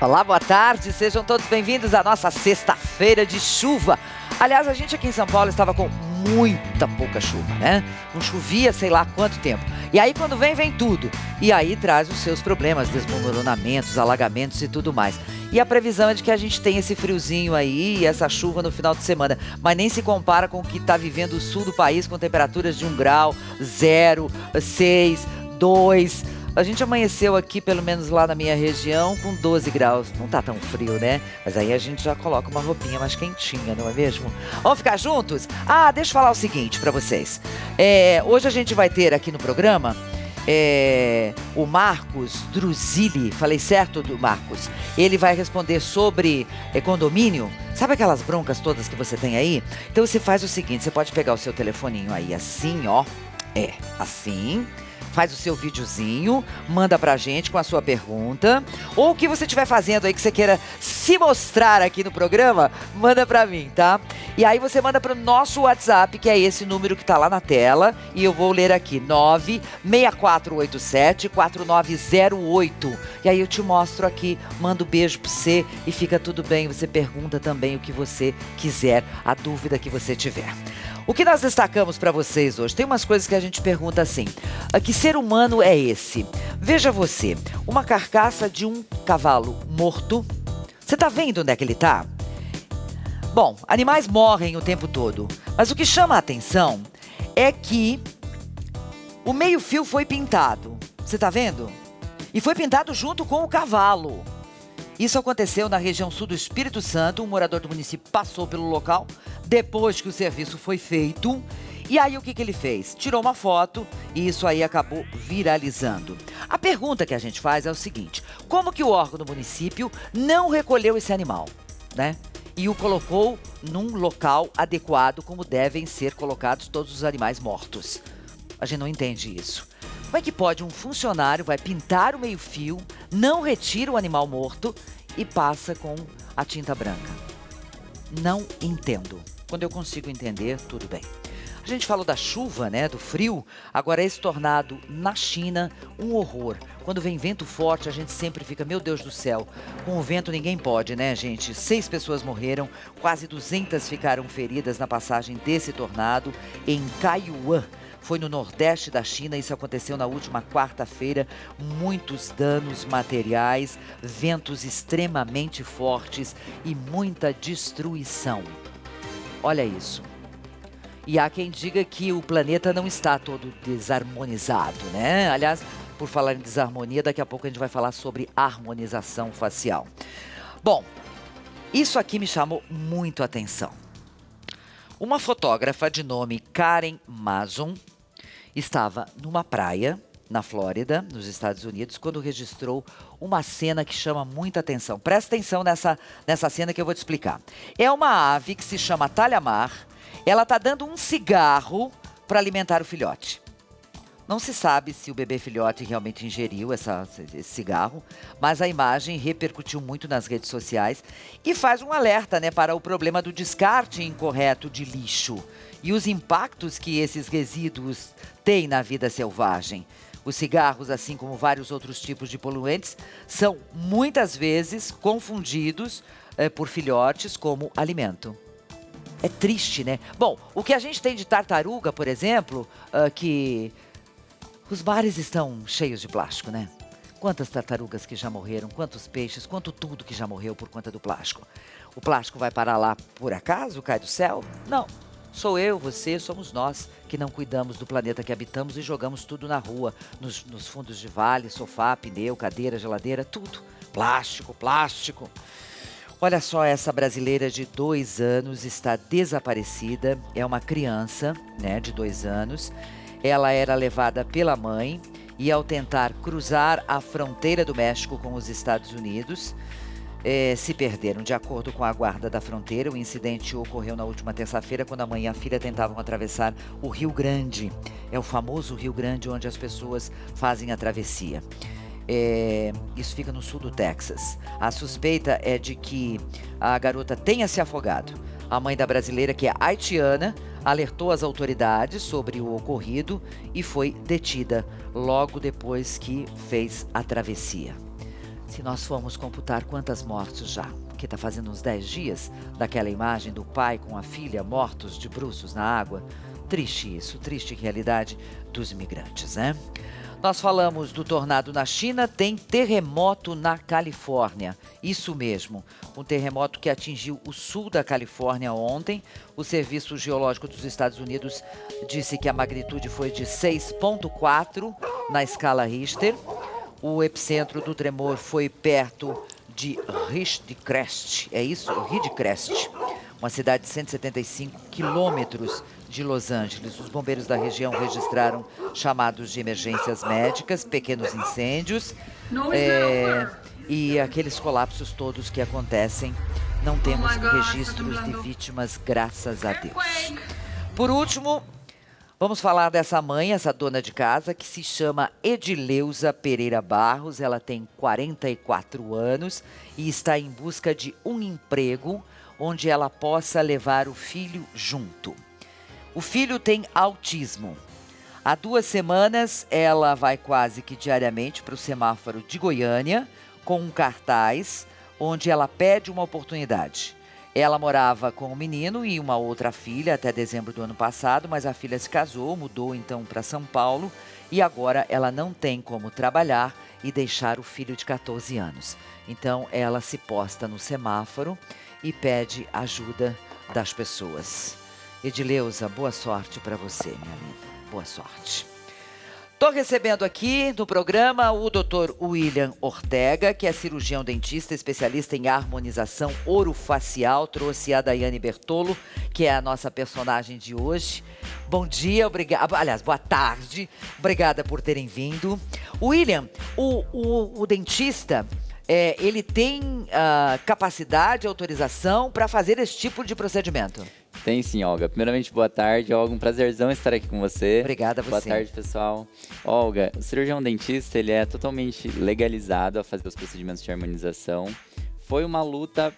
Olá, boa tarde, sejam todos bem-vindos à nossa sexta-feira de chuva. Aliás, a gente aqui em São Paulo estava com muita pouca chuva, né? Não chovia sei lá quanto tempo. E aí quando vem tudo. E aí traz os seus problemas, desmoronamentos, alagamentos e tudo mais. E a previsão é de que a gente tenha esse friozinho aí e essa chuva no final de semana. Mas nem se compara com o que está vivendo o sul do país com temperaturas de 1 grau, 0, 6, 2... A gente amanheceu aqui, pelo menos lá na minha região, com 12 graus. Não tá tão frio, né? Mas aí a gente já coloca uma roupinha mais quentinha, não é mesmo? Vamos ficar juntos? Ah, deixa eu falar o seguinte pra vocês. Hoje a gente vai ter aqui no programa o Marcos Druzili. Falei certo, do Marcos? Ele vai responder sobre condomínio. Sabe aquelas broncas todas que você tem aí? Então você faz o seguinte, você pode pegar o seu telefoninho aí assim, ó. Assim... Faz o seu videozinho, manda pra gente com a sua pergunta. Ou o que você estiver fazendo aí que você queira se mostrar aqui no programa, manda pra mim, tá? E aí você manda pro nosso WhatsApp, que é esse número que tá lá na tela. E eu vou ler aqui, 96487-4908. E aí eu te mostro aqui, mando um beijo pra você e fica tudo bem. Você pergunta também o que você quiser, a dúvida que você tiver. O que nós destacamos para vocês hoje? Tem umas coisas que a gente pergunta assim. Que ser humano é esse? Veja você, uma carcaça de um cavalo morto. Você tá vendo onde é que ele tá? Bom, animais morrem o tempo todo. Mas o que chama a atenção é que o meio-fio foi pintado. Você tá vendo? E foi pintado junto com o cavalo. Isso aconteceu na região sul do Espírito Santo. Um morador do município passou pelo local depois que o serviço foi feito. E aí o que ele fez? Tirou uma foto e isso aí acabou viralizando. A pergunta que a gente faz é o seguinte: como que o órgão do município não recolheu esse animal, né? E o colocou num local adequado, como devem ser colocados todos os animais mortos? A gente não entende isso. Como é que pode um funcionário vai pintar o meio-fio, não retira o animal morto e passa com a tinta branca? Não entendo. Quando eu consigo entender, tudo bem. A gente falou da chuva, né, do frio. Agora esse tornado na China, um horror. Quando vem vento forte, a gente sempre fica, meu Deus do céu, com o vento ninguém pode, né, gente? 6 pessoas morreram, quase 200 ficaram feridas na passagem desse tornado em Taiyuan. Foi no nordeste da China, isso aconteceu na última quarta-feira. Muitos danos materiais, ventos extremamente fortes e muita destruição. Olha isso. E há quem diga que o planeta não está todo desarmonizado, né? Aliás, por falar em desarmonia, daqui a pouco a gente vai falar sobre harmonização facial. Bom, isso aqui me chamou muito a atenção. Uma fotógrafa de nome Karen Mason estava numa praia, na Flórida, nos Estados Unidos, quando registrou uma cena que chama muita atenção. Presta atenção nessa cena que eu vou te explicar. É uma ave que se chama talhamar. Ela está dando um cigarro para alimentar o filhote. Não se sabe se o bebê filhote realmente ingeriu esse cigarro, mas a imagem repercutiu muito nas redes sociais e faz um alerta, né, para o problema do descarte incorreto de lixo e os impactos que esses resíduos têm na vida selvagem. Os cigarros, assim como vários outros tipos de poluentes, são muitas vezes confundidos por filhotes como alimento. É triste, né? Bom, o que a gente tem de tartaruga, por exemplo, que os mares estão cheios de plástico, né? Quantas tartarugas que já morreram, quantos peixes, quanto tudo que já morreu por conta do plástico. O plástico vai parar lá por acaso? Cai do céu? Não. Sou eu, você, somos nós que não cuidamos do planeta que habitamos e jogamos tudo na rua, nos fundos de vale, sofá, pneu, cadeira, geladeira, tudo. Plástico, plástico. Olha só, essa brasileira de 2 anos está desaparecida. É uma criança, né, de 2 anos. Ela era levada pela mãe e ao tentar cruzar a fronteira do México com os Estados Unidos, se perderam. De acordo com a guarda da fronteira, o incidente ocorreu na última terça-feira, quando a mãe e a filha tentavam atravessar o Rio Grande. É o famoso Rio Grande onde as pessoas fazem a travessia. Isso fica no sul do Texas. A suspeita é de que a garota tenha se afogado. A mãe da brasileira, que é haitiana, alertou as autoridades sobre o ocorrido e foi detida logo depois que fez a travessia. Se nós formos computar quantas mortes já, que está fazendo uns 10 dias, daquela imagem do pai com a filha mortos de bruços na água, triste isso, triste realidade dos imigrantes, né? Nós falamos do tornado na China, tem terremoto na Califórnia. Isso mesmo, um terremoto que atingiu o sul da Califórnia ontem. O Serviço Geológico dos Estados Unidos disse que a magnitude foi de 6,4 na escala Richter. O epicentro do tremor foi perto de Ridgecrest, é isso? Ridgecrest, uma cidade de 175 quilômetros de Los Angeles. Os bombeiros da região registraram chamados de emergências médicas, pequenos incêndios e aqueles colapsos todos que acontecem. Não temos registros de vítimas, graças a Deus. Por último, vamos falar dessa mãe, essa dona de casa, que se chama Edileuza Pereira Barros. Ela tem 44 anos e está em busca de um emprego onde ela possa levar o filho junto. O filho tem autismo. Há 2 semanas, ela vai quase que diariamente para o semáforo de Goiânia com um cartaz onde ela pede uma oportunidade. Ela morava com um menino e uma outra filha até dezembro do ano passado, mas a filha se casou, mudou então para São Paulo e agora ela não tem como trabalhar e deixar o filho de 14 anos. Então ela se posta no semáforo e pede ajuda das pessoas. Edileuza, boa sorte para você, minha linda. Boa sorte. Estou recebendo aqui no programa o Dr. William Ortega, que é cirurgião dentista, especialista em harmonização orofacial. Trouxe a Daiane Bertolo, que é a nossa personagem de hoje. Bom dia, obrigada. Aliás, boa tarde. Obrigada por terem vindo. William, o dentista, ele tem capacidade, autorização para fazer esse tipo de procedimento? Tem sim, Olga. Primeiramente, boa tarde, Olga. Um prazerzão estar aqui com você. Obrigada a você. Boa tarde, pessoal. Olga, o cirurgião dentista, ele é totalmente legalizado a fazer os procedimentos de harmonização. Foi uma luta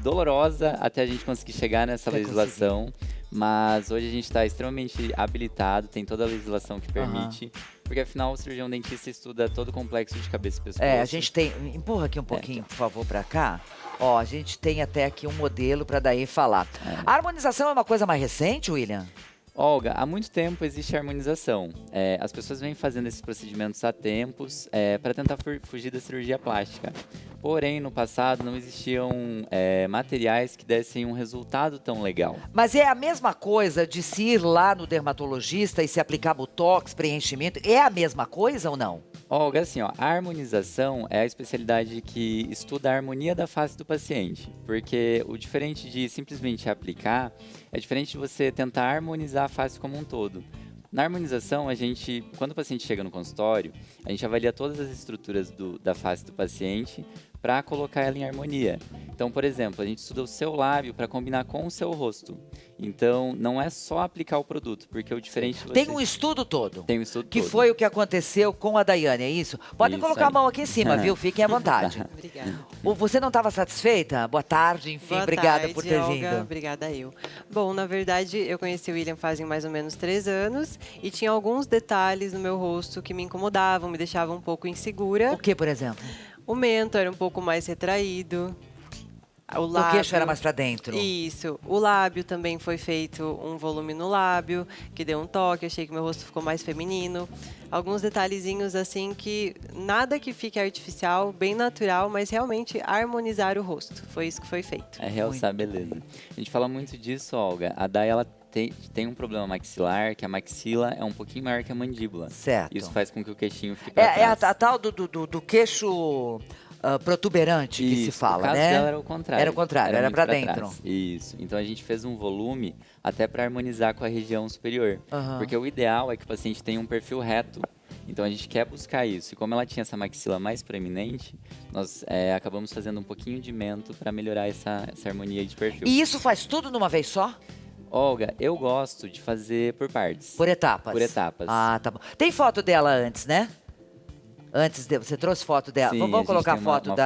dolorosa até a gente conseguir chegar nessa legislação. Mas hoje a gente está extremamente habilitado, tem toda a legislação que permite. Porque afinal o cirurgião dentista estuda todo o complexo de cabeça e pescoço. A gente tem... Empurra aqui um pouquinho, por favor, para cá. Ó, a gente tem até aqui um modelo para daí falar. A harmonização é uma coisa mais recente, William? Olga, há muito tempo existe a harmonização. As pessoas vêm fazendo esses procedimentos há tempos para tentar fugir da cirurgia plástica. Porém, no passado não existiam materiais que dessem um resultado tão legal. Mas é a mesma coisa de se ir lá no dermatologista e se aplicar botox, preenchimento? É a mesma coisa ou não? Olga, assim, a harmonização é a especialidade que estuda a harmonia da face do paciente. Porque o diferente de simplesmente aplicar, é diferente de você tentar harmonizar a face como um todo. Na harmonização, quando o paciente chega no consultório, a gente avalia todas as estruturas da face do paciente para colocar ela em harmonia. Então, por exemplo, a gente estuda o seu lábio para combinar com o seu rosto. Então, não é só aplicar o produto, porque o diferente de você... Tem um estudo todo. Tem um estudo que todo. foi o que aconteceu com a Daiane, é isso? Podem colocar a mão aqui em cima, viu? Fiquem à vontade. Obrigada. Você não estava satisfeita? Boa tarde, enfim, Boa obrigada tarde, por ter Olga. vindo. Obrigada eu. Bom, na verdade, eu conheci o William fazem mais ou menos 3 anos e tinha alguns detalhes no meu rosto que me incomodavam, me deixavam um pouco insegura. O que, por exemplo? O mento era um pouco mais retraído. O queixo era mais pra dentro. Isso. O lábio também foi feito um volume no lábio, que deu um toque. Achei que meu rosto ficou mais feminino. Alguns detalhezinhos assim que nada que fique artificial, bem natural, mas realmente harmonizar o rosto. Foi isso que foi feito. É realçar a beleza. A gente fala muito disso, Olga. A Day, ela tem um problema maxilar, que a maxila é um pouquinho maior que a mandíbula. Certo. Isso faz com que o queixinho fique pra trás. É a tal do queixo protuberante que se fala, no caso né? dela era o contrário. Era o contrário, era muito pra pra dentro. trás. Isso. Então a gente fez um volume até para harmonizar com a região superior. Porque o ideal é que o paciente tenha um perfil reto. Então a gente quer buscar isso. E como ela tinha essa maxila mais proeminente, nós acabamos fazendo um pouquinho de mento para melhorar essa harmonia de perfil. E isso faz tudo numa vez só? Olga, eu gosto de fazer por partes. Por etapas? Por etapas. Ah, tá bom. Tem foto dela antes, né? Você trouxe foto dela. Sim, vamos colocar a foto uma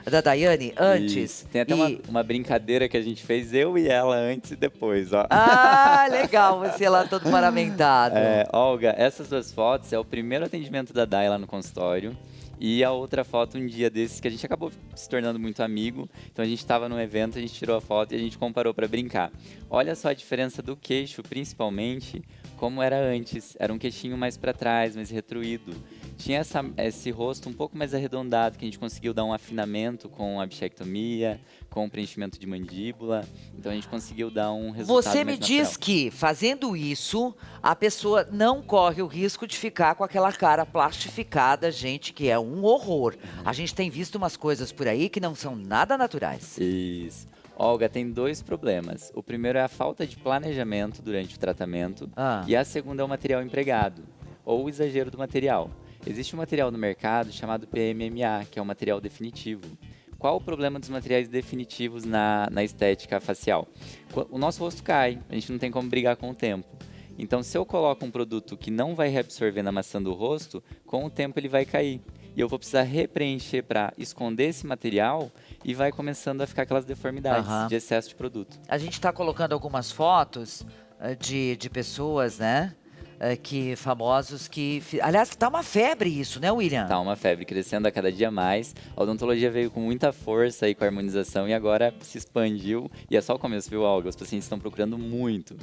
da Daiane antes? Isso. Tem até uma brincadeira que a gente fez, eu e ela, antes e depois, ó. Ah, legal, você lá todo paramentado. Olga, essas 2 fotos é o primeiro atendimento da Day lá no consultório. E a outra foto, um dia desses, que a gente acabou se tornando muito amigo. Então a gente estava num evento, a gente tirou a foto e a gente comparou para brincar. Olha só a diferença do queixo, principalmente, como era antes. Era um queixinho mais para trás, mais retruído. Tinha esse rosto um pouco mais arredondado, que a gente conseguiu dar um afinamento com a bichectomia, com o preenchimento de mandíbula. Então a gente conseguiu dar um resultado Você me mais diz natural. que, fazendo isso, a pessoa não corre o risco de ficar com aquela cara plastificada, gente, que é um horror. A gente tem visto umas coisas por aí que não são nada naturais. Isso. Olga, tem 2 problemas. O primeiro é a falta de planejamento durante o tratamento. Ah. E a segunda é o material empregado, ou o exagero do material. Existe um material no mercado chamado PMMA, que é um material definitivo. Qual o problema dos materiais definitivos na estética facial? O nosso rosto cai, a gente não tem como brigar com o tempo. Então, se eu coloco um produto que não vai reabsorver na maçã do rosto, com o tempo ele vai cair. E eu vou precisar repreencher para esconder esse material e vai começando a ficar aquelas deformidades Aham. de excesso de produto. A gente está colocando algumas fotos de pessoas, né? Famosos que... Aliás, tá uma febre isso, né, William? Tá uma febre crescendo a cada dia mais. A odontologia veio com muita força aí com a harmonização e agora se expandiu. E é só o começo, viu, Olga? Os pacientes estão procurando muito.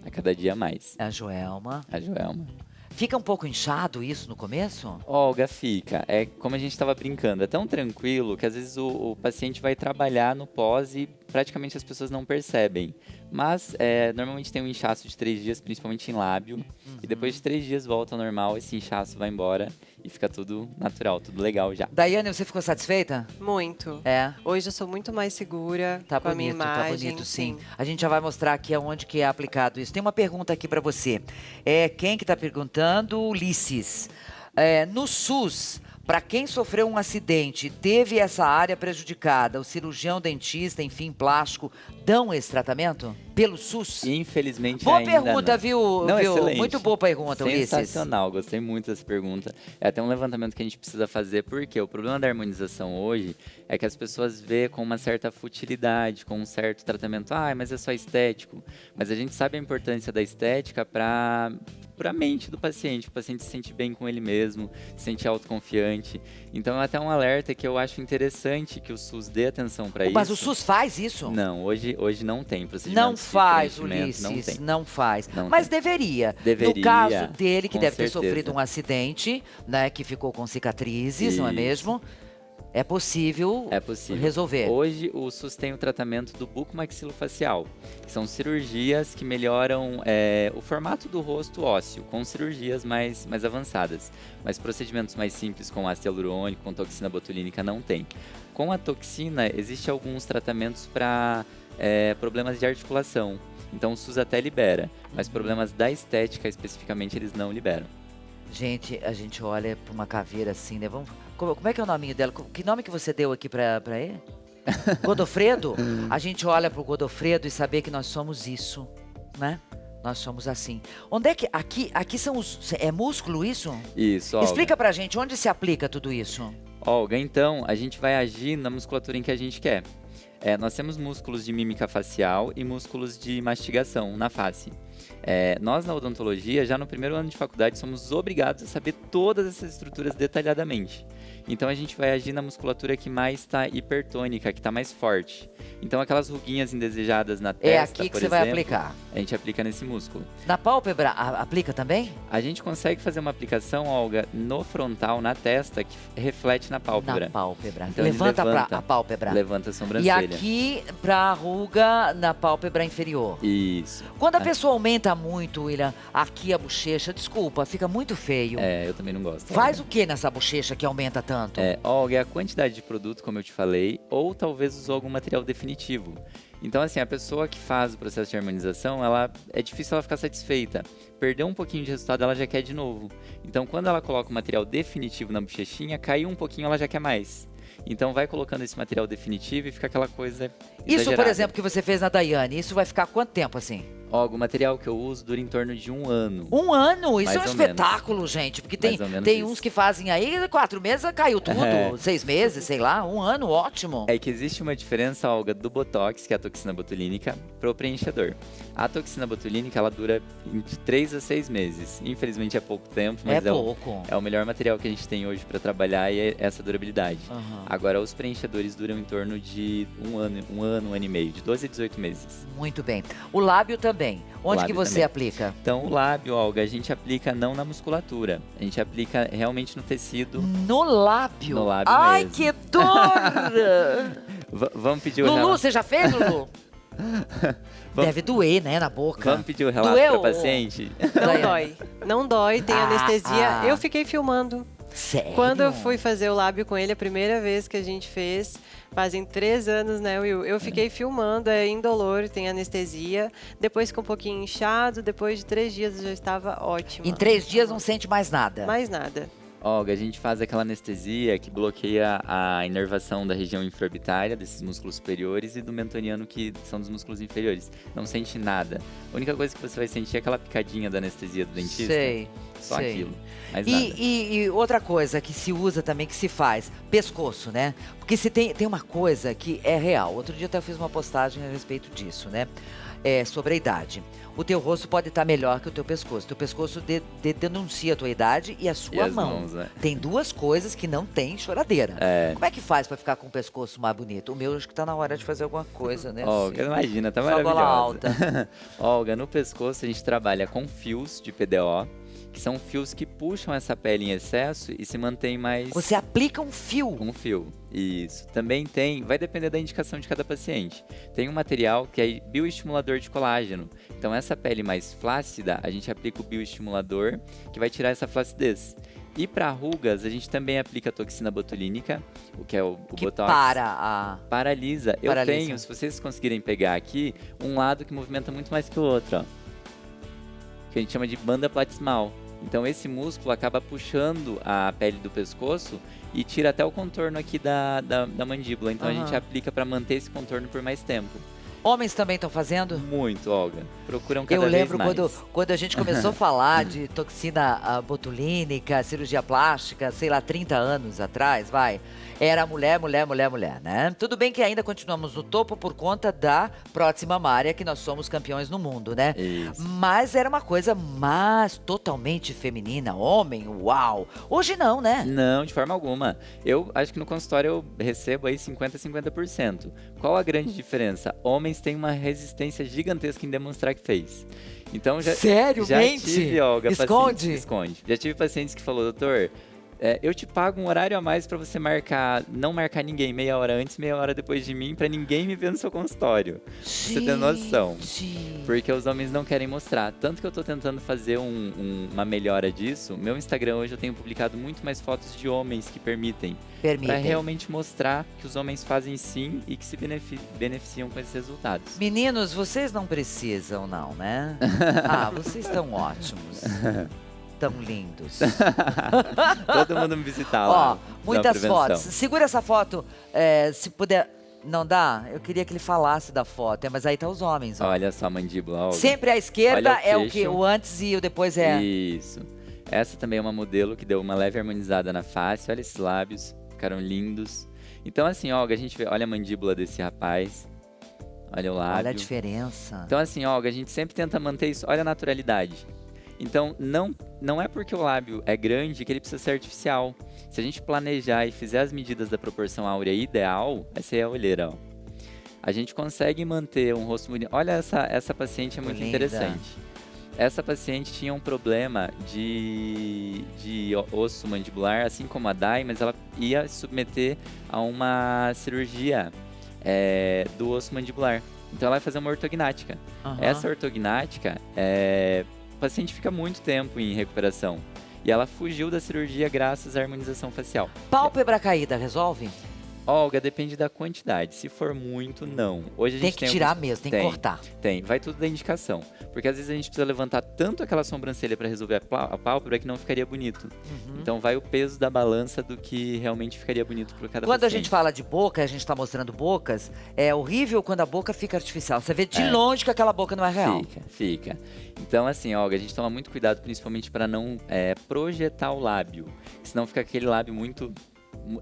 A cada dia mais. A Joelma. A Joelma. Fica um pouco inchado isso no começo? Olga, fica. É como a gente estava brincando. É tão tranquilo que às vezes o paciente vai trabalhar no pós e praticamente as pessoas não percebem. Mas normalmente tem um inchaço de 3 dias, principalmente em lábio. E depois de 3 dias volta ao normal, esse inchaço vai embora e fica tudo natural, tudo legal já. Daiane, você ficou satisfeita? Muito. É. Hoje eu sou muito mais segura Tá com a minha bonito, imagem. tá bonito, sim. A gente já vai mostrar aqui aonde que é aplicado isso. Tem uma pergunta aqui para você. Quem que tá perguntando? Ulisses. No SUS, para quem sofreu um acidente, teve essa área prejudicada, o cirurgião, dentista, enfim, plástico, dão esse tratamento? Pelo SUS? Infelizmente Boa ainda pergunta, não. viu? Não, viu? excelente. Muito boa pergunta, Ulisses. Sensacional, gostei muito dessa pergunta. É até um levantamento que a gente precisa fazer, porque o problema da harmonização hoje é que as pessoas vê com uma certa futilidade, com um certo tratamento, mas é só estético. Mas a gente sabe a importância da estética para a mente do paciente. O paciente se sente bem com ele mesmo, se sente autoconfiante. Então é até um alerta que eu acho interessante que o SUS dê atenção para isso. Mas o SUS faz isso? Não, hoje não tem procedimento. Não faz, Ulisses, Ulisses, não faz. Não Mas tem. deveria. Deveria, No caso dele, que com deve ter certeza. sofrido um acidente, né, que ficou com cicatrizes, não é Isso. mesmo? É possível, É possível. resolver. Hoje, o SUS tem o tratamento do bucomaxilofacial, que são cirurgias que melhoram o formato do rosto ósseo, com cirurgias mais avançadas. Mas procedimentos mais simples, com ácido hialurônico, com toxina botulínica, não tem. Com a toxina, existem alguns tratamentos para problemas de articulação. Então, o SUS até libera, mas problemas da estética, especificamente, eles não liberam. Gente, a gente olha para uma caveira assim, né? Como é que é o nominho dela? Que nome que você deu aqui para ele? Godofredo? A gente olha pro Godofredo e saber que nós somos isso, né? Nós somos assim. Onde é que... Aqui são os... É músculo isso? Isso, Olga. Explica pra gente, onde se aplica tudo isso? Olga, então, a gente vai agir na musculatura em que a gente quer. Nós temos músculos de mímica facial e músculos de mastigação na face. Nós, na odontologia, já no primeiro ano de faculdade, somos obrigados a saber todas essas estruturas detalhadamente. Então, a gente vai agir na musculatura que mais está hipertônica, que está mais forte. Então, aquelas ruguinhas indesejadas na testa, É aqui que por você vai exemplo, aplicar. a gente aplica nesse músculo. Na pálpebra, aplica também? A gente consegue fazer uma aplicação, Olga, no frontal, na testa, que reflete na pálpebra. Na pálpebra. Então, ele levanta levanta. a pálpebra. Levanta a E sobrancelha. aqui pra ruga na pálpebra inferior. Isso. Quando a pessoa aumenta muito, William, aqui a bochecha, desculpa, fica muito feio. Eu também não gosto. Faz o que nessa bochecha que aumenta tanto? Olga, é a quantidade de produto, como eu te falei, ou talvez usou algum material definitivo. Então, assim, a pessoa que faz o processo de harmonização, é difícil ela ficar satisfeita. Perdeu um pouquinho de resultado, ela já quer de novo. Então, quando ela coloca o material definitivo na bochechinha, caiu um pouquinho, ela já quer mais. Então, vai colocando esse material definitivo e fica aquela coisa Isso, por exagerada. exemplo, que você fez na Daiane, isso vai ficar quanto tempo assim? Ó, o material que eu uso dura em torno de 1 ano. 1 ano? Isso Mais é um ou espetáculo, gente. Porque tem, Mais ou menos tem isso. uns que fazem aí 4 meses, caiu tudo. 6 meses, sei lá. 1 ano, ótimo. É que existe uma diferença, Olga, do Botox, que é a toxina botulínica, pro preenchedor. A toxina botulínica, ela dura de 3 a 6 meses. Infelizmente é pouco tempo, mas pouco. é o melhor material que a gente tem hoje para trabalhar e é essa durabilidade. Aham. Agora, os preenchedores duram em torno de 1 ano, 1 ano e meio, de 12 a 18 meses. Muito bem. O lábio também. Onde que lábio você também. aplica? Então, o lábio, Olga, a gente aplica não na musculatura, a gente aplica realmente no tecido. No lábio. No lábio Ai, mesmo. que dor! Vamos pedir o Lulu, relato. você já fez, Lulu? Deve doer, né, na boca. Vamos pedir o relato Doeu? para paciente? Não Daiane. dói. Não dói, tem anestesia. Ah. Eu fiquei filmando. Sério? Quando eu fui fazer o lábio com ele, a primeira vez que a gente fez, fazem 3 anos, né, Will? Eu fiquei filmando, é indolor, tem anestesia. Depois ficou um pouquinho inchado, depois de 3 dias eu já estava ótima. Em 3 dias não sente mais nada. Mais nada. Olga, a gente faz aquela anestesia que bloqueia a inervação da região infraorbitária, desses músculos superiores, e do mentoniano, que são dos músculos inferiores. Não sente nada. A única coisa que você vai sentir é aquela picadinha da anestesia do dentista. Sei. Só sei. aquilo. Mais nada. E outra coisa que se usa também, que se faz, pescoço, né? Porque se tem uma coisa que é real. Outro dia até eu fiz uma postagem a respeito disso, né? Sobre a idade. O teu rosto pode estar melhor que o teu pescoço. Teu pescoço denuncia a tua idade e a sua E as mão. mãos, né? Tem 2 coisas que não tem choradeira. É. Como é que faz pra ficar com o pescoço mais bonito? O meu acho que tá na hora de fazer alguma coisa, né? Olga, imagina, tá Só maravilhosa. gola alta. Olga, no pescoço a gente trabalha com fios de PDO, que são fios que puxam essa pele em excesso e se mantém mais Você aplica um fio. com fio. Isso. Também tem, vai depender da indicação de cada paciente. Tem um material que é bioestimulador de colágeno. Então essa pele mais flácida, a gente aplica o bioestimulador, que vai tirar essa flacidez. E para rugas, a gente também aplica a toxina botulínica, o que é o Que Botox. Paralisa. Eu Paralisa. tenho, se vocês conseguirem pegar aqui, um lado que movimenta muito mais que o outro, ó. Que a gente chama de banda platismal. Então esse músculo acaba puxando a pele do pescoço e tira até o contorno aqui da mandíbula. Então a gente Aham. aplica para manter esse contorno por mais tempo. Homens também estão fazendo? Muito, Olga. Procuram cada Eu vez lembro mais. quando a gente começou a falar de toxina botulínica, cirurgia plástica, sei lá, 30 anos atrás, vai. Era mulher, né? Tudo bem que ainda continuamos no topo por conta da prótese mamária, que nós somos campeões no mundo, né? Isso. Mas era uma coisa mais totalmente feminina, homem, uau. Hoje não, né? Não, de forma alguma. Eu acho que no consultório eu recebo aí 50-50%. Qual a grande diferença? Homens têm uma resistência gigantesca em demonstrar que fez. Então Sério? já Mente? tive, Olga, Esconde? pacientes, esconde. Já tive pacientes que falou, doutor, eu te pago um horário a mais para você não marcar ninguém meia hora antes, meia hora depois de mim, para ninguém me ver no seu consultório. Pra você ter noção. Gente. Porque os homens não querem mostrar. Tanto que eu tô tentando fazer uma melhora disso. Meu Instagram hoje eu tenho publicado muito mais fotos de homens que permitem. Para Permitem. realmente mostrar que os homens fazem sim e que se beneficiam com esses resultados. Meninos, vocês não precisam, não, né? Vocês estão ótimos. Tão lindos. Todo mundo me visitar lá. Ó, muitas na prevenção. fotos. Segura essa foto, se puder. Não dá? Eu queria que ele falasse da foto, mas aí tá os homens, ó. Olha só a mandíbula, Olga. Sempre à esquerda Olha o é o que? queixo. O antes e o depois é. Isso. Essa também é uma modelo que deu uma leve harmonizada na face. Olha esses lábios, ficaram lindos. Então assim, Olga, a gente vê, olha a mandíbula desse rapaz. Olha o lábio. Olha a diferença. Então assim, Olga, a gente sempre tenta manter isso. Olha a naturalidade. Então não é porque o lábio é grande que ele precisa ser artificial. Se a gente planejar e fizer as medidas da proporção áurea ideal, essa é a olheira, ó. A gente consegue manter um rosto bonito. Olha essa paciente, é muito Linda. interessante. Essa paciente tinha um problema de osso mandibular, assim como a Dai, mas ela ia se submeter a uma cirurgia do osso mandibular. Então ela vai fazer uma ortognática. Aham. Essa ortognática, o paciente fica muito tempo em recuperação. E ela fugiu da cirurgia graças à harmonização facial. Pálpebra caída, resolve? Olga, depende da quantidade. Se for muito, não. Hoje a Tem gente que tirar alguns- mesmo, tem que cortar. Tem, vai tudo da indicação. Porque às vezes a gente precisa levantar tanto aquela sobrancelha para resolver a pálpebra que não ficaria bonito. Então vai o peso da balança do que realmente ficaria bonito para cada Quando a paciente. gente fala de boca, a gente está mostrando bocas, é horrível quando a boca fica artificial. Você vê de É. longe que aquela boca não é real. Fica. Então, assim, Olga, a gente toma muito cuidado, principalmente para não projetar o lábio. Senão fica aquele lábio muito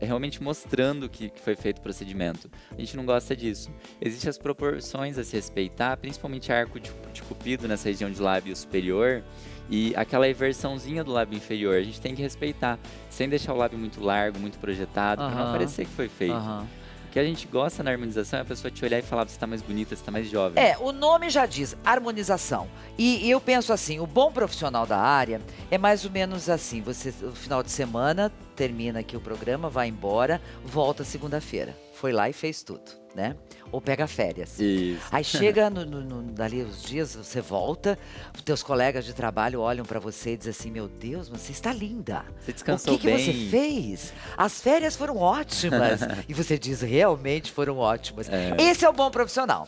realmente mostrando que foi feito o procedimento. A gente não gosta disso. Existem as proporções a se respeitar, principalmente arco de cupido nessa região de lábio superior e aquela inversãozinha do lábio inferior. A gente tem que respeitar, sem deixar o lábio muito largo, muito projetado, para não Aham. parecer que foi feito. Aham. O que a gente gosta na harmonização é a pessoa te olhar e falar: você está mais bonita, você está mais jovem. É, o nome já diz, harmonização. E eu penso assim, o bom profissional da área é mais ou menos assim, você, no final de semana, termina aqui o programa, vai embora, volta segunda-feira. Foi lá e fez tudo, né? Ou pega férias. Isso. Aí chega dali os dias, você volta, os teus colegas de trabalho olham pra você e dizem assim, meu Deus, mas você está linda. Você descansou O que bem. você fez? As férias foram ótimas. E você diz, realmente foram ótimas. É. Esse é o bom profissional.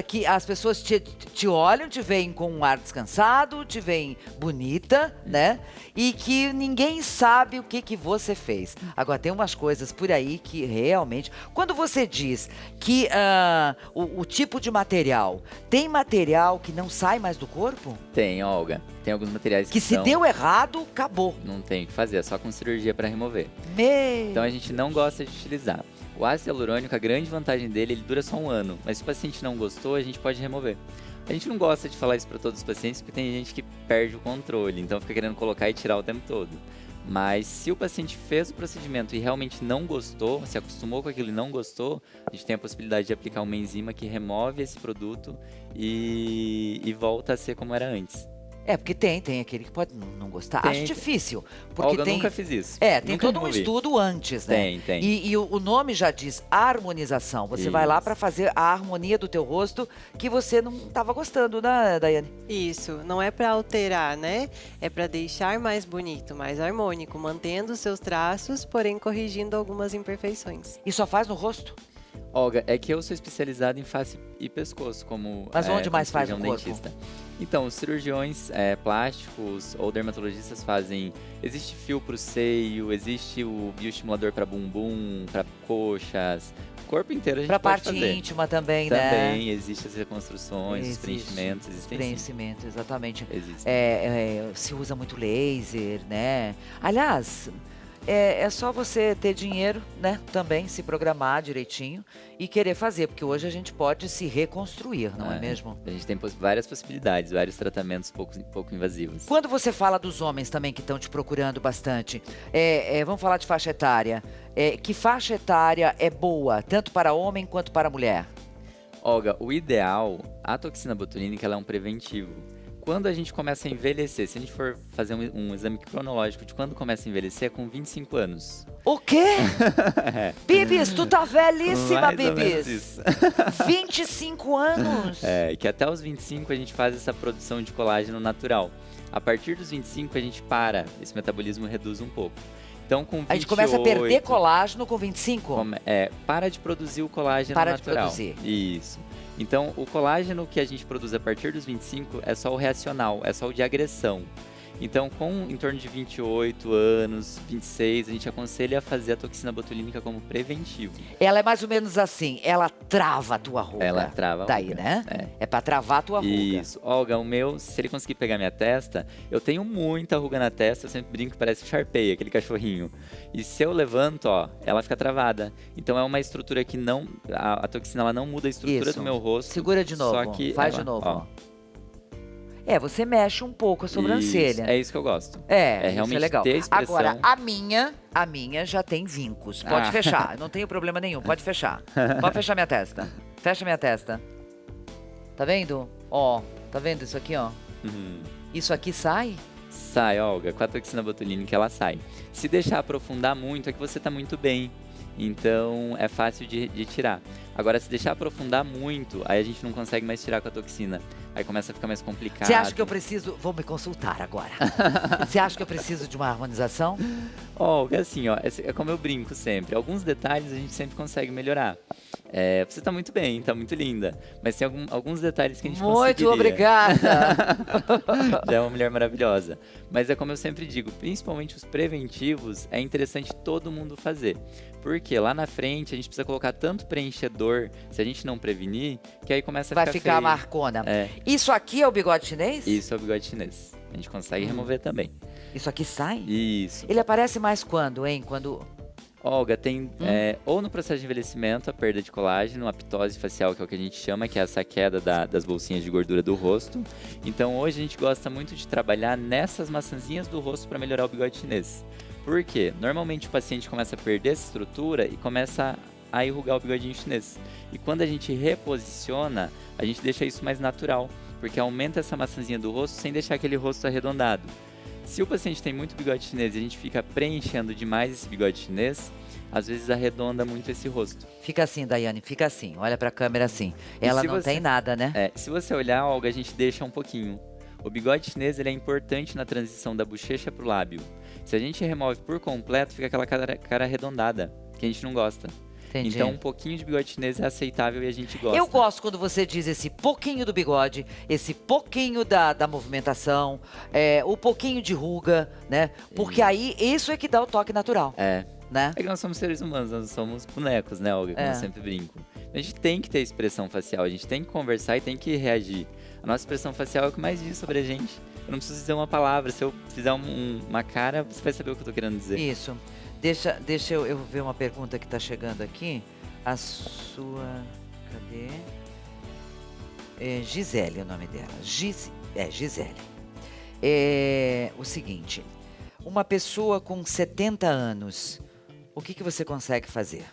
Que as pessoas te olham, te veem com um ar descansado, te veem bonita, né? E que ninguém sabe o que você fez. Agora, tem umas coisas por aí que realmente... Quando você diz que o tipo de material, tem material que não sai mais do corpo? Tem, Olga. Tem alguns materiais Que se são- deu errado, acabou. Não tem o que fazer, é só com cirurgia para remover. Meu... Então a gente não gosta de utilizar. O ácido hialurônico, a grande vantagem dele, ele dura só 1 ano. Mas se o paciente não gostou, a gente pode remover. A gente não gosta de falar isso para todos os pacientes, porque tem gente que perde o controle, então fica querendo colocar e tirar o tempo todo. Mas se o paciente fez o procedimento e realmente não gostou, se acostumou com aquilo e não gostou, a gente tem a possibilidade de aplicar uma enzima que remove esse produto e volta a ser como era antes. É, porque tem aquele que pode não gostar. Tem, Acho tem. difícil. Porque Olga, eu tem... nunca fiz isso. Tem Nunca todo um removi. estudo antes, né? Tem. E o nome já diz harmonização. Você vai lá Isso. para fazer a harmonia do teu rosto que você não estava gostando, né, Daiane? Isso, não é para alterar, né? É para deixar mais bonito, mais harmônico, mantendo os seus traços, porém corrigindo algumas imperfeições. E só faz no rosto? Olga, é que eu sou especializado em face e pescoço, como Mas onde mais faz cirurgião no corpo? dentista. Então, os cirurgiões plásticos ou dermatologistas fazem... Existe fio para o seio, existe o bioestimulador para bumbum, para coxas, o corpo inteiro a gente Para pode parte fazer. íntima também, né? Também existem as reconstruções, os Existe. preenchimentos, existem sim. Preenchimento, exatamente. Existem. Se usa muito laser, né? Aliás, é só você ter dinheiro, né? Também se programar direitinho e querer fazer, porque hoje a gente pode se reconstruir, não é mesmo? A gente tem várias possibilidades, vários tratamentos pouco invasivos. Quando você fala dos homens também que estão te procurando bastante, vamos falar de faixa etária. Que faixa etária é boa, tanto para homem quanto para mulher? Olga, o ideal, a toxina botulínica, ela é um preventivo. Quando a gente começa a envelhecer, se a gente for fazer um exame cronológico de quando começa a envelhecer, é com 25 anos. O quê? Bibis, tu tá velhíssima, Mais ou menos Bibis. isso. 25 anos. Que até os 25 a gente faz essa produção de colágeno natural. A partir dos 25 a gente para, esse metabolismo reduz um pouco. Então com 28... A gente começa a perder colágeno com 25? Para de produzir o colágeno Para de natural. produzir. Isso. Então, o colágeno que a gente produz a partir dos 25 é só o reacional, é só o de agressão. Então, com em torno de 28 anos, 26, a gente aconselha a fazer a toxina botulínica como preventivo. Ela é mais ou menos assim, ela trava a tua ruga. Ela trava a Daí, ruga, né? É pra travar a tua ruga. Isso. Olga, o meu, se ele conseguir pegar minha testa, eu tenho muita ruga na testa, eu sempre brinco que parece o Sharpei, aquele cachorrinho. E se eu levanto, ela fica travada. Então é uma estrutura que não, a toxina ela não muda a estrutura Isso. do meu rosto. Segura de novo, Só que faz ela, de novo. Ó. Você mexe um pouco a sobrancelha. Isso, é isso que eu gosto. isso realmente é legal. ter a expressão. Agora, a minha já tem vincos. Pode fechar, não tenho problema nenhum, pode fechar. Pode fechar minha testa. Fecha minha testa. Tá vendo? Ó, tá vendo isso aqui, ó? Uhum. Isso aqui sai? Sai, Olga, com a toxina botulínica ela sai. Se deixar aprofundar muito, é que você tá muito bem. Então é fácil de tirar. Agora, se deixar aprofundar muito, aí a gente não consegue mais tirar com a toxina. aí começa a ficar mais complicado. Você acha que eu preciso... Vou me consultar agora. Você acha que eu preciso de uma harmonização? Olga, assim, ó, é como eu brinco sempre. Alguns detalhes a gente sempre consegue melhorar. Você tá muito bem, tá muito linda. Mas tem alguns detalhes que a gente conseguiria. Muito obrigada! Já é uma mulher maravilhosa. Mas é como eu sempre digo, principalmente os preventivos, é interessante todo mundo fazer. Porque lá na frente a gente precisa colocar tanto preenchedor, se a gente não prevenir, que aí começa a Vai ficar ficar feio. marcona. É. Isso aqui é o bigode chinês? Isso é o bigode chinês. A gente consegue remover também. Isso aqui sai? Isso. Ele aparece mais quando, hein? Quando... Olga, tem ou no processo de envelhecimento, a perda de colágeno, a ptose facial, que é o que a gente chama, que é essa queda das bolsinhas de gordura do rosto. Então hoje a gente gosta muito de trabalhar nessas maçãzinhas do rosto para melhorar o bigode chinês. Por quê? Normalmente o paciente começa a perder essa estrutura e começa a enrugar o bigodinho chinês. E quando a gente reposiciona, a gente deixa isso mais natural, porque aumenta essa maçãzinha do rosto sem deixar aquele rosto arredondado. Se o paciente tem muito bigode chinês e a gente fica preenchendo demais esse bigode chinês, às vezes arredonda muito esse rosto. Fica assim, Daiane, fica assim. Olha pra câmera assim. Ela não tem nada, né? Se você olhar, Olga, a gente deixa um pouquinho. O bigode chinês ele é importante na transição da bochecha pro lábio. Se a gente remove por completo, fica aquela cara arredondada, que a gente não gosta. Entendi. Então, um pouquinho de bigode chinês é aceitável e a gente gosta. Eu gosto quando você diz esse pouquinho do bigode, esse pouquinho da movimentação, o pouquinho de ruga, né? Porque aí isso é que dá o toque natural, né? É que nós somos seres humanos, nós somos bonecos, né, Olga? Como eu sempre brinco. A gente tem que ter expressão facial, a gente tem que conversar e tem que reagir. A nossa expressão facial é o que mais diz sobre a gente. Eu não preciso dizer uma palavra, se eu fizer uma cara, você vai saber o que eu tô querendo dizer. Isso. Deixa eu ver uma pergunta que tá chegando aqui. A sua... Cadê? Gisele é o nome dela. Gisele. O seguinte. Uma pessoa com 70 anos, o que você consegue fazer?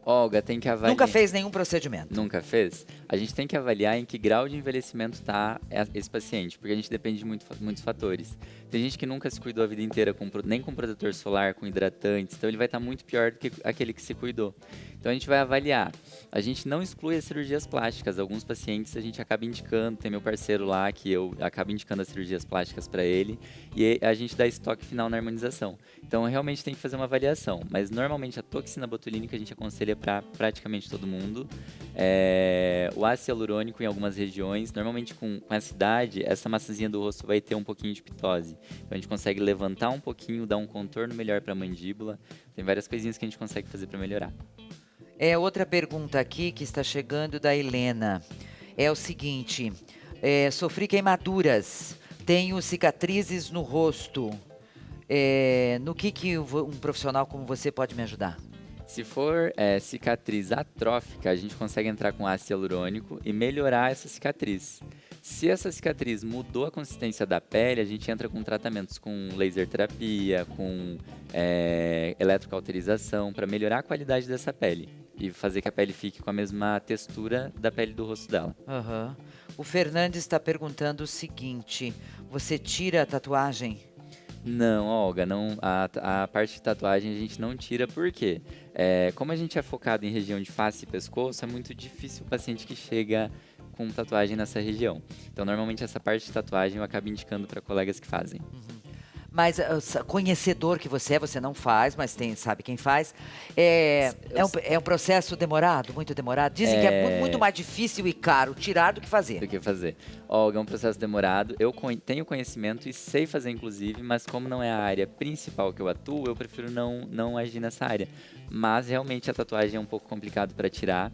Olga, tem que avaliar... Nunca fez nenhum procedimento? Nunca fez? A gente tem que avaliar em que grau de envelhecimento está esse paciente, porque a gente depende de muitos fatores. Tem gente que nunca se cuidou a vida inteira, nem com protetor solar, com hidratantes, então ele vai estar muito pior do que aquele que se cuidou. Então a gente vai avaliar. A gente não exclui as cirurgias plásticas. Alguns pacientes a gente acaba indicando, tem meu parceiro lá que eu acabo indicando as cirurgias plásticas para ele e a gente dá esse toque final na harmonização. Então realmente tem que fazer uma avaliação, mas normalmente a toxina botulínica a gente aconselha para praticamente todo mundo. O ácido hialurônico em algumas regiões, normalmente com essa idade, essa maçãzinha do rosto vai ter um pouquinho de pitose. Então a gente consegue levantar um pouquinho, dar um contorno melhor para a mandíbula. Tem várias coisinhas que a gente consegue fazer para melhorar. Outra pergunta aqui que está chegando da Helena. É o seguinte, sofri queimaduras, tenho cicatrizes no rosto. No que um profissional como você pode me ajudar? Se for cicatriz atrófica, a gente consegue entrar com ácido hialurônico e melhorar essa cicatriz. Se essa cicatriz mudou a consistência da pele, a gente entra com tratamentos com laser terapia, com eletrocauterização, para melhorar a qualidade dessa pele e fazer que a pele fique com a mesma textura da pele do rosto dela. Uhum. O Fernandes está perguntando o seguinte, você tira a tatuagem? Não, Olga, não, a parte de tatuagem a gente não tira, por quê? Como a gente é focado em região de face e pescoço, é muito difícil o paciente que chega com tatuagem nessa região. Então, normalmente, essa parte de tatuagem eu acabo indicando para colegas que fazem. Uhum. Mas, conhecedor que você não faz, mas sabe quem faz. É um processo demorado, muito demorado? Dizem que é muito mais difícil e caro tirar do que fazer. Olga, é um processo demorado. Eu tenho conhecimento e sei fazer, inclusive, mas como não é a área principal que eu atuo, eu prefiro não agir nessa área. Mas, realmente, a tatuagem é um pouco complicado para tirar.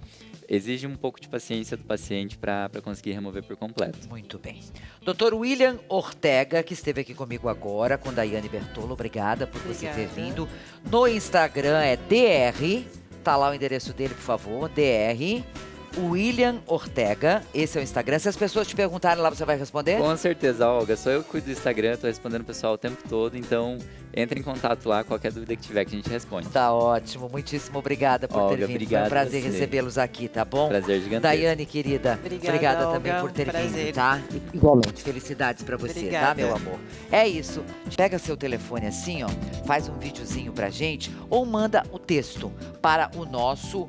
Exige um pouco de paciência do paciente para conseguir remover por completo. Muito bem. Dr. William Ortega, que esteve aqui comigo agora, com Daiane Bertolo. Obrigada por você ter vindo. No Instagram é DR, tá lá o endereço dele, por favor, DR. William Ortega, esse é o Instagram. Se as pessoas te perguntarem lá, você vai responder? Com certeza, Olga. Só eu que cuido do Instagram, tô respondendo o pessoal o tempo todo, então entre em contato lá, qualquer dúvida que tiver que a gente responde. Tá ótimo, muitíssimo obrigada por ter vindo. Obrigado. Foi um prazer recebê-los aqui, tá bom? Prazer gigantesco. Daiane, querida, obrigada Olga, também por ter prazer. vindo, tá? Igualmente, felicidades pra você, Obrigada. tá, meu amor? É isso. Pega seu telefone assim, ó, faz um videozinho pra gente ou manda o texto para o nosso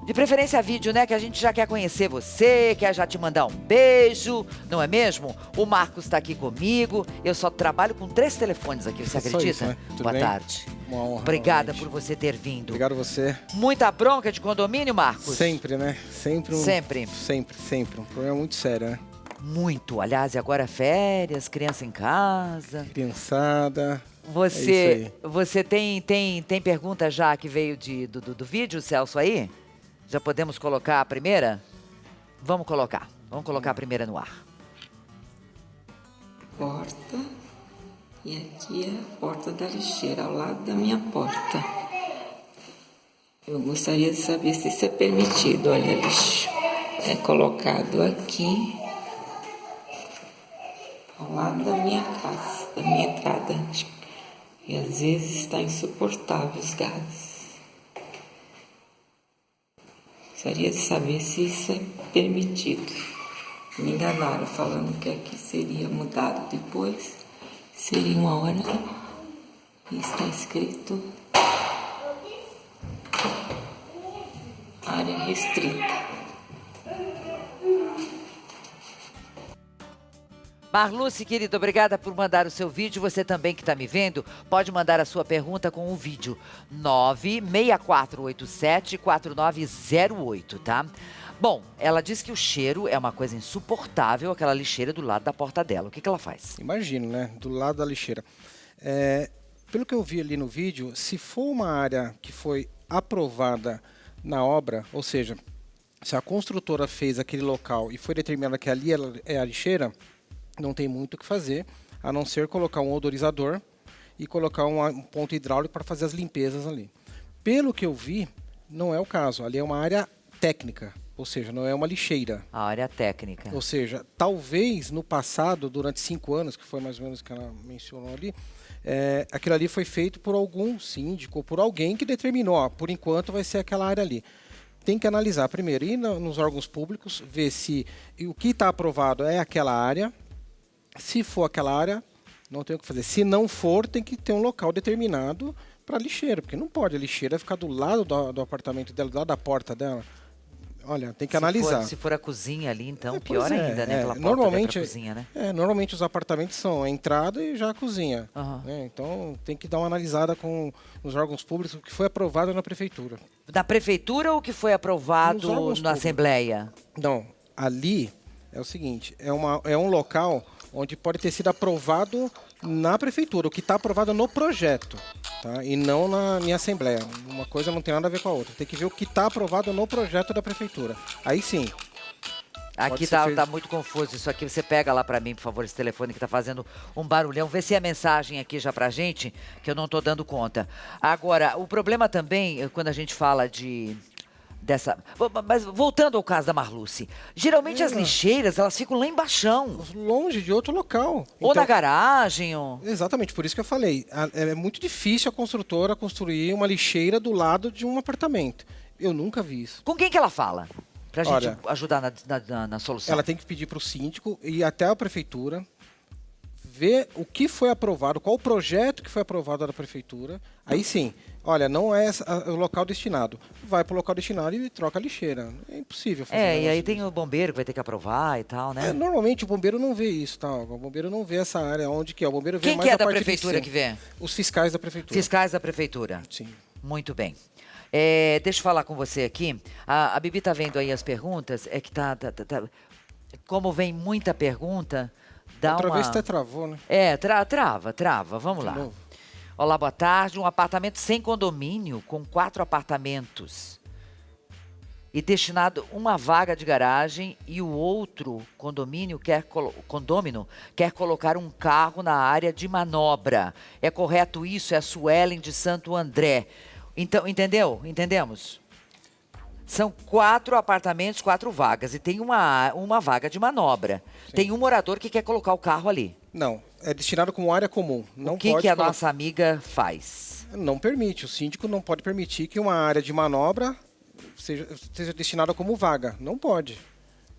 De preferência vídeo, né? Que a gente já quer conhecer você, quer já te mandar um beijo, não é mesmo? O Marcos está aqui comigo. Eu só trabalho com 3 telefones aqui, você acredita? Isso, né? Tudo Boa bem? tarde. Uma honra. Obrigada realmente. por você ter vindo. Obrigado a você. Muita bronca de condomínio, Marcos? Sempre, né? Sempre. Sempre. Um problema muito sério, né? Muito. Aliás, e agora férias, criança em casa. Criançada. Você tem pergunta já que veio do vídeo, Celso, aí? Já podemos colocar a primeira? Vamos colocar a primeira no ar. Porta. E aqui é a porta da lixeira, ao lado da minha porta. Eu gostaria de saber se isso é permitido. Olha, lixo. É colocado aqui, ao lado da minha casa, da minha entrada. E às vezes está insuportável os gases. Gostaria de saber se isso é permitido. Me enganaram falando que aqui seria mudado depois. Seria uma hora. E está escrito área restrita. Marluce, querida, obrigada por mandar o seu vídeo. Você também que está me vendo, pode mandar a sua pergunta com o vídeo 964874908, tá? Bom, ela diz que o cheiro é uma coisa insuportável, aquela lixeira do lado da porta dela. O que ela faz? Imagino, né? Do lado da lixeira. Pelo que eu vi ali no vídeo, se for uma área que foi aprovada na obra, ou seja, se a construtora fez aquele local e foi determinada que ali é a lixeira, não tem muito o que fazer, a não ser colocar um odorizador e colocar um ponto hidráulico para fazer as limpezas ali. Pelo que eu vi, não é o caso. Ali é uma área técnica, ou seja, não é uma lixeira. A área técnica. Ou seja, talvez no passado, durante 5 anos, que foi mais ou menos o que ela mencionou ali, aquilo ali foi feito por algum síndico, ou por alguém que determinou, ó, por enquanto vai ser aquela área ali. Tem que analisar primeiro, ir nos órgãos públicos, ver se o que está aprovado é aquela área. Se for aquela área, não tem o que fazer. Se não for, tem que ter um local determinado para lixeira, porque não pode a lixeira ficar do lado do apartamento dela, do lado da porta dela. Olha, tem que analisar. Se for a cozinha ali, então, pior Pois ainda, né? Aquela porta normalmente, pra cozinha, né? Normalmente os apartamentos são a entrada e já a cozinha. Uhum. Né? Então tem que dar uma analisada com os órgãos públicos, o que foi aprovado na prefeitura. Da prefeitura ou que foi aprovado Nos órgãos na públicos. Assembleia? Não, ali é o seguinte, é um local onde pode ter sido aprovado na prefeitura, o que está aprovado no projeto, tá? E não em assembleia. Uma coisa não tem nada a ver com a outra. Tem que ver o que está aprovado no projeto da prefeitura. Aí sim. Aqui tá muito confuso isso aqui. Você pega lá pra mim, por favor, esse telefone que tá fazendo um barulhão. Vê se é mensagem aqui já pra gente, que eu não tô dando conta. Agora, o problema também, quando a gente fala Mas voltando ao caso da Marluce, geralmente as lixeiras, elas ficam lá embaixão. Longe de outro local. Ou Então, na garagem, ou... Exatamente, por isso que eu falei. É muito difícil a construtora construir uma lixeira do lado de um apartamento. Eu nunca vi isso. Com quem que ela fala? Pra gente Olha, ajudar na solução. Ela tem que pedir para o síndico e ir até a prefeitura, ver o que foi aprovado, qual o projeto que foi aprovado da prefeitura. Aí sim, olha, não é o local destinado. Vai para o local destinado e troca a lixeira. É impossível fazer E aí tem o bombeiro que vai ter que aprovar e tal, né? Normalmente o bombeiro não vê isso, tá? O bombeiro não vê essa área onde que é. O bombeiro vê Quem mais que é a da parte de prefeitura cima. que vê? Os fiscais da prefeitura. Fiscais da prefeitura. Sim. Muito bem. Deixa eu falar com você aqui. A Bibi tá vendo aí as perguntas. É que tá como vem muita pergunta, dá Outra uma... vez até travou, né? Trava. Vamos lá. De novo. Olá, boa tarde. Um apartamento sem condomínio, com 4 apartamentos. E destinado uma vaga de garagem e o outro condômino quer colocar um carro na área de manobra. É correto isso? É a Suelen de Santo André. Então, entendeu? Entendemos? São 4 apartamentos, 4 vagas. E tem uma vaga de manobra. Sim. Tem um morador que quer colocar o carro ali. Não, é destinado como área comum. Não o que a nossa amiga faz? Não permite. O síndico não pode permitir que uma área de manobra seja destinada como vaga. Não pode.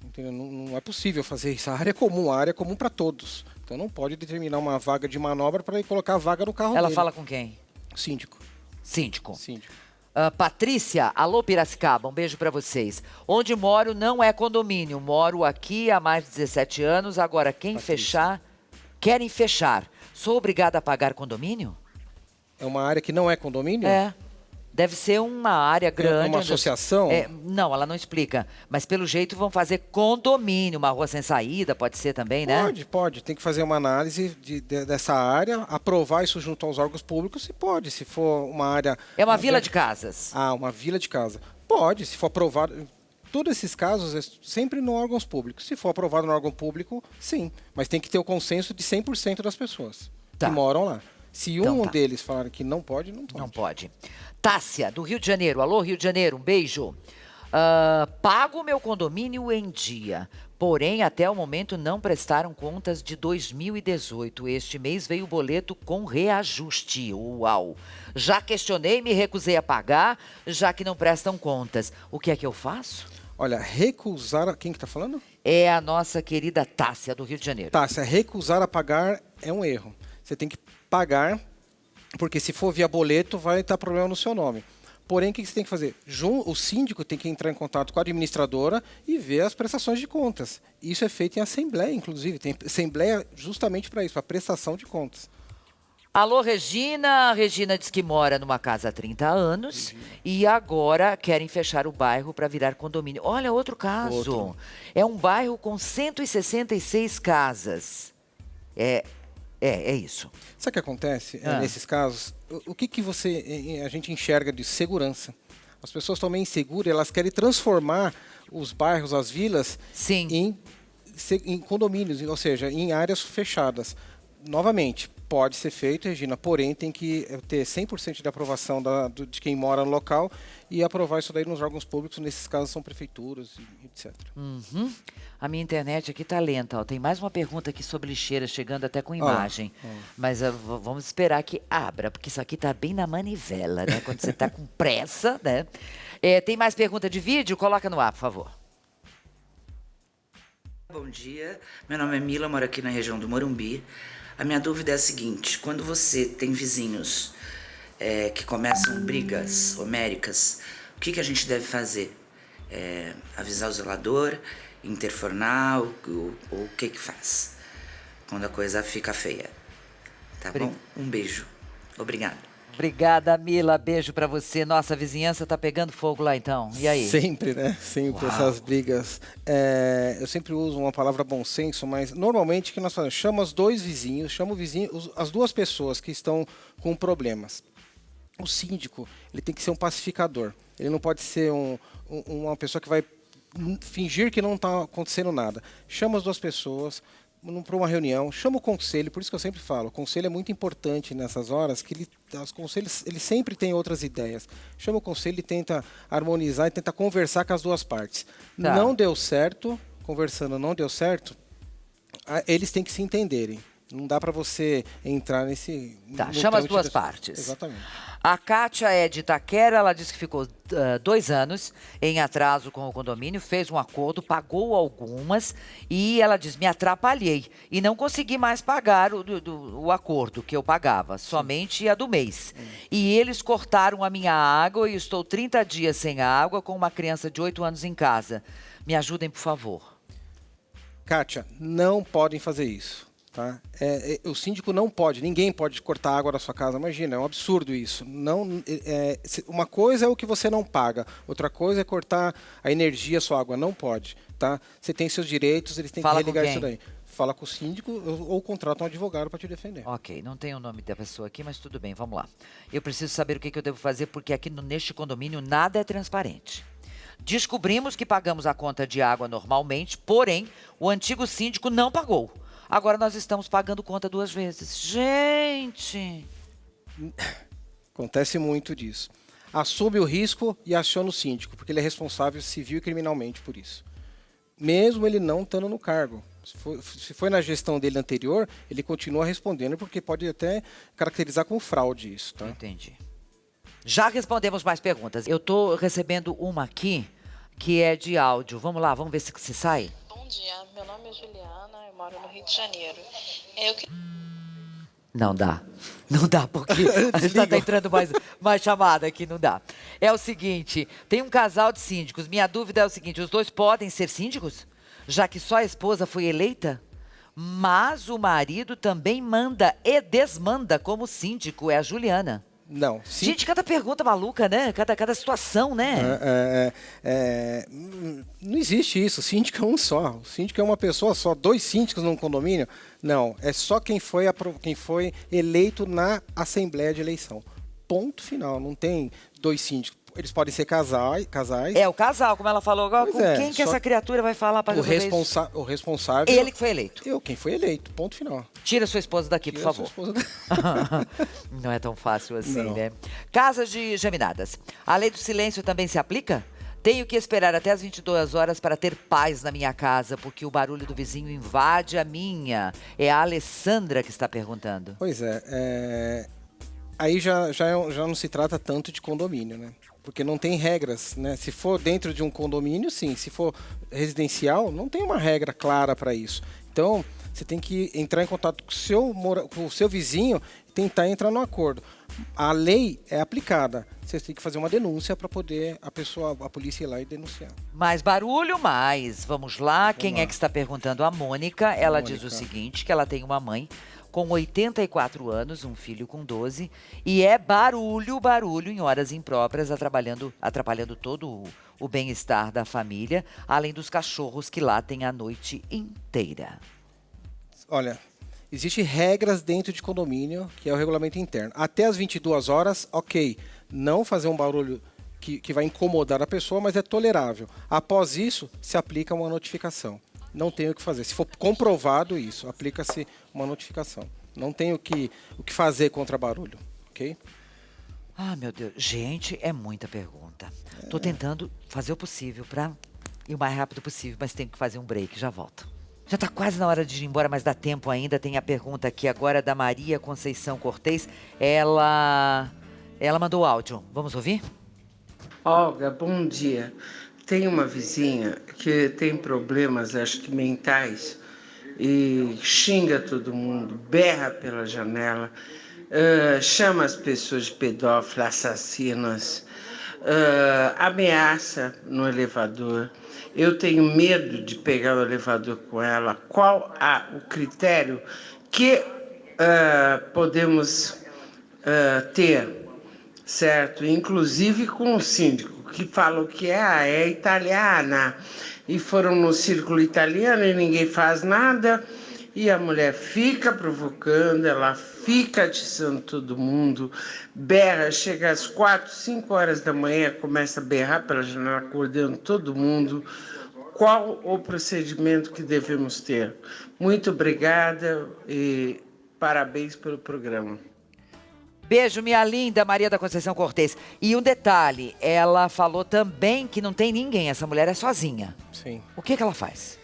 Entendeu? Não é possível fazer isso. A área é comum para todos. Então não pode determinar uma vaga de manobra para ele colocar a vaga no carro dele. Ela fala com quem? Síndico. Síndico. Patrícia, alô Piracicaba, um beijo pra vocês. Onde moro não é condomínio, moro aqui há mais de 17 anos, agora querem fechar. Sou obrigada a pagar condomínio? É uma área que não é condomínio? É. Deve ser uma área grande. É uma associação? Não, ela não explica. Mas pelo jeito vão fazer condomínio, uma rua sem saída, pode ser também, né? Pode. Tem que fazer uma análise dessa área, aprovar isso junto aos órgãos públicos, e pode, se for uma área... É uma vila de casas. Uma vila de casa. Pode, se for aprovado... Todos esses casos é sempre no órgãos públicos. Se for aprovado no órgão público, sim. Mas tem que ter o consenso de 100% das pessoas que moram lá. Se um deles falar que não pode, não pode. Não pode. Tássia, do Rio de Janeiro. Alô, Rio de Janeiro, um beijo. Pago meu condomínio em dia, porém, até o momento não prestaram contas de 2018. Este mês veio o boleto com reajuste. Uau! Já questionei e me recusei a pagar, já que não prestam contas. O que é que eu faço? Olha, recusar... Quem que está falando? É a nossa querida Tássia, do Rio de Janeiro. Tássia, recusar a pagar é um erro. Você tem que pagar, porque se for via boleto, vai estar problema no seu nome. Porém, o que você tem que fazer? O síndico tem que entrar em contato com a administradora e ver as prestações de contas. Isso é feito em assembleia, inclusive. Tem assembleia justamente para isso, para prestação de contas. Alô, Regina. A Regina diz que mora numa casa há 30 anos e agora querem fechar o bairro para virar condomínio. Olha, outro caso. É um bairro com 166 casas. É isso. Sabe o que acontece nesses casos? O que a gente enxerga de segurança? As pessoas estão meio inseguras, elas querem transformar os bairros, as vilas, em condomínios, ou seja, em áreas fechadas. Novamente, pode ser feito, Regina, porém tem que ter 100% de aprovação de quem mora no local e aprovar isso daí nos órgãos públicos, nesses casos são prefeituras, etc. A minha internet aqui tá lenta, ó. Tem mais uma pergunta aqui sobre lixeira, chegando até com imagem. Mas vamos esperar que abra, porque isso aqui tá bem na manivela, né? Quando você tá com pressa, né? Tem mais pergunta de vídeo? Coloca no ar, por favor. Bom dia, meu nome é Mila, moro aqui na região do Morumbi. A minha dúvida é a seguinte: quando você tem vizinhos que começam brigas homéricas, o que a gente deve fazer? Avisar o zelador, interfonar, o que faz? Quando a coisa fica feia. Tá bom? Um beijo. Obrigada. Obrigada, Mila. Beijo pra você. Nossa, a vizinhança tá pegando fogo lá, então. E aí? Sempre, né? Sempre essas brigas. Eu sempre uso uma palavra bom senso, mas normalmente o que nós fazemos? Chama os dois vizinhos, chama o vizinho, as duas pessoas que estão com problemas. O síndico, ele tem que ser um pacificador. Ele não pode ser uma pessoa que vai fingir que não está acontecendo nada. Chama as duas pessoas para uma reunião, chama o conselho, por isso que eu sempre falo, o conselho é muito importante nessas horas, que os conselhos ele sempre tem outras ideias. Chama o conselho e tenta harmonizar e tenta conversar com as duas partes. Não deu certo, conversando não deu certo, eles têm que se entenderem. Não dá para você entrar nesse... Chama as duas partes. Exatamente. A Kátia é de Itaquera, ela disse que ficou 2 anos em atraso com o condomínio, fez um acordo, pagou algumas e ela diz, me atrapalhei e não consegui mais pagar o acordo que eu pagava, somente a do mês. E eles cortaram a minha água e estou 30 dias sem água com uma criança de 8 anos em casa. Me ajudem, por favor. Kátia, não podem fazer isso. Tá? O síndico não pode, ninguém pode cortar a água da sua casa, imagina, é um absurdo isso. Uma coisa é o que você não paga, outra coisa é cortar a energia, a sua água, não pode. Tá? Você tem seus direitos, eles têm que religar isso daí. Fala com o síndico ou contrata um advogado para te defender. Ok, não tem o nome da pessoa aqui, mas tudo bem, vamos lá. Eu preciso saber o que eu devo fazer, porque aqui neste condomínio nada é transparente. Descobrimos que pagamos a conta de água normalmente, porém, o antigo síndico não pagou. Agora nós estamos pagando conta 2 vezes. Gente! Acontece muito disso. Assume o risco e aciona o síndico, porque ele é responsável civil e criminalmente por isso. Mesmo ele não estando no cargo. Se foi na gestão dele anterior, ele continua respondendo, porque pode até caracterizar como fraude isso. Tá? Entendi. Já respondemos mais perguntas. Eu estou recebendo uma aqui, que é de áudio. Vamos lá, vamos ver se sai. Bom dia, meu nome é Juliana, eu moro no Rio de Janeiro. Não dá. Não dá, porque a gente tá entrando mais chamada aqui, não dá. É o seguinte, tem um casal de síndicos. Minha dúvida é o seguinte, os dois podem ser síndicos? Já que só a esposa foi eleita? Mas o marido também manda e desmanda como síndico, é a Juliana. Não. Gente, cada pergunta maluca, né? Cada situação, né? Não existe isso. O síndico é um só. O síndico é uma pessoa só. 2 síndicos num condomínio? Não. É só quem foi eleito na Assembleia de Eleição. Ponto final. Não tem 2 síndicos. Eles podem ser casais. É o casal, como ela falou agora. Pois Com quem que essa criatura vai falar para resolver isso? O responsável... Ele que foi eleito. Quem foi eleito. Ponto final. Tira sua esposa daqui, por favor. Não é tão fácil assim, né? Casas de geminadas. A lei do silêncio também se aplica? Tenho que esperar até as 22 horas para ter paz na minha casa, porque o barulho do vizinho invade a minha. É a Alessandra que está perguntando. Pois é. Aí já não se trata tanto de condomínio, né? Porque não tem regras, né? Se for dentro de um condomínio, sim. Se for residencial, não tem uma regra clara para isso. Então, você tem que entrar em contato com o seu vizinho e tentar entrar no acordo. A lei é aplicada. Você tem que fazer uma denúncia para poder a polícia ir lá e denunciar. Mais barulho, mais. Vamos lá. Quem é que está perguntando? A Mônica. Ela diz o seguinte, que ela tem uma mãe com 84 anos, um filho com 12, e é barulho em horas impróprias, atrapalhando todo o bem-estar da família, além dos cachorros que latem a noite inteira. Olha, existem regras dentro de condomínio, que é o regulamento interno. Até as 22 horas, ok. Não fazer um barulho que vai incomodar a pessoa, mas é tolerável. Após isso, se aplica uma notificação. Não tem o que fazer. Se for comprovado isso, aplica-se uma notificação. Não tem o que fazer contra barulho, ok? Ah, meu Deus. Gente, é muita pergunta. Tô tentando fazer o possível para ir o mais rápido possível, mas tenho que fazer um break. Já volto. Já tá quase na hora de ir embora, mas dá tempo ainda. Tem a pergunta aqui agora da Maria Conceição Cortez. Ela mandou áudio. Vamos ouvir? Olga, bom dia. Tem uma vizinha que tem problemas, acho que mentais, e xinga todo mundo, berra pela janela, chama as pessoas de pedófilas, assassinas, ameaça no elevador. Eu tenho medo de pegar o elevador com ela. Qual o critério que podemos ter, certo? Inclusive com o síndico, que falou que é italiana, e foram no círculo italiano e ninguém faz nada, e a mulher fica provocando, ela fica atiçando todo mundo, berra, chega às 4, 5 horas da manhã, começa a berrar pela janela, acordando todo mundo. Qual o procedimento que devemos ter? Muito obrigada e parabéns pelo programa. Beijo, minha linda Maria da Conceição Cortez. E um detalhe, ela falou também que não tem ninguém, essa mulher é sozinha. Sim. O que ela faz?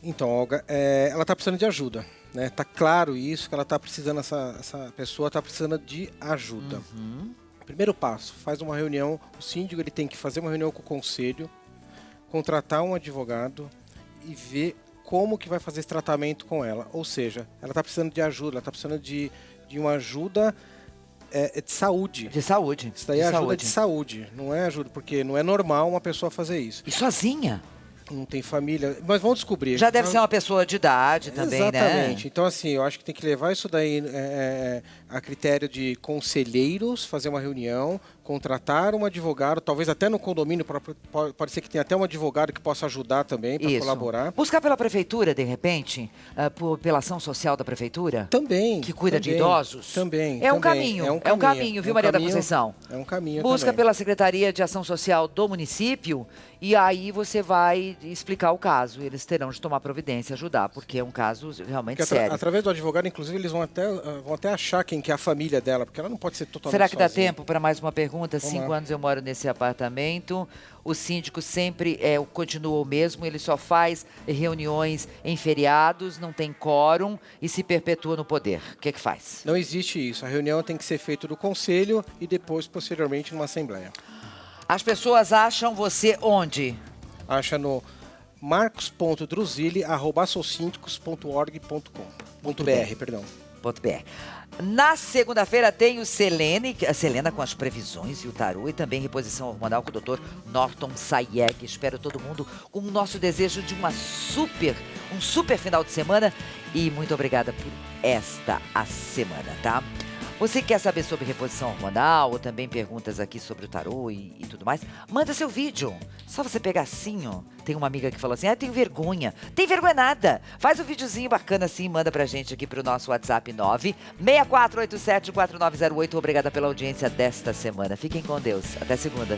Então, Olga, ela está precisando de ajuda, né? Tá claro isso, que ela está precisando, essa pessoa está precisando de ajuda. Primeiro passo, faz uma reunião, o síndico ele tem que fazer uma reunião com o conselho, contratar um advogado e ver como que vai fazer esse tratamento com ela. Ou seja, ela está precisando de ajuda, ela está precisando de uma ajuda de saúde. De saúde. Isso daí é ajuda de saúde, não é ajuda, porque não é normal uma pessoa fazer isso. E sozinha? Não tem família, mas vamos descobrir. Já deve ser uma pessoa de idade também, né? Exatamente. Então, assim, eu acho que tem que levar isso daí a critério de conselheiros, fazer uma reunião, contratar um advogado, talvez até no condomínio, pode ser que tenha até um advogado que possa ajudar também, para colaborar. Buscar pela prefeitura, de repente, pela ação social da prefeitura? Também. Que cuida de idosos? Também. É um caminho, viu, Maria da Conceição? É um caminho Busca também. pela Secretaria de Ação Social do município e aí você vai explicar o caso. Eles terão de tomar providência, ajudar, porque é um caso realmente sério. Através do advogado, inclusive, eles vão até achar quem que é a família dela, porque ela não pode ser totalmente Será que dá sozinha. tempo para mais uma pergunta? Vamos 5 lá. anos eu moro nesse apartamento. O síndico sempre continua o mesmo. Ele só faz reuniões em feriados, não tem quórum e se perpetua no poder. O que faz? Não existe isso. A reunião tem que ser feita do conselho e depois, posteriormente, numa assembleia. As pessoas acham você onde? Acha no marcos.druzili@associncos.org.br, perdão. Na segunda-feira tem o a Selena com as previsões e o tarô e também reposição hormonal com o Dr. Norton Sayeg. Espero todo mundo com o nosso desejo de um super final de semana e muito obrigada por a semana, tá? Você quer saber sobre reposição hormonal ou também perguntas aqui sobre o tarô e tudo mais? Manda seu vídeo. Só você pegar assim, ó. Tem uma amiga que falou assim, tenho vergonha. Tem vergonha nada. Faz um videozinho bacana assim e manda pra gente aqui pro nosso WhatsApp 964874908. Obrigada pela audiência desta semana. Fiquem com Deus. Até segunda.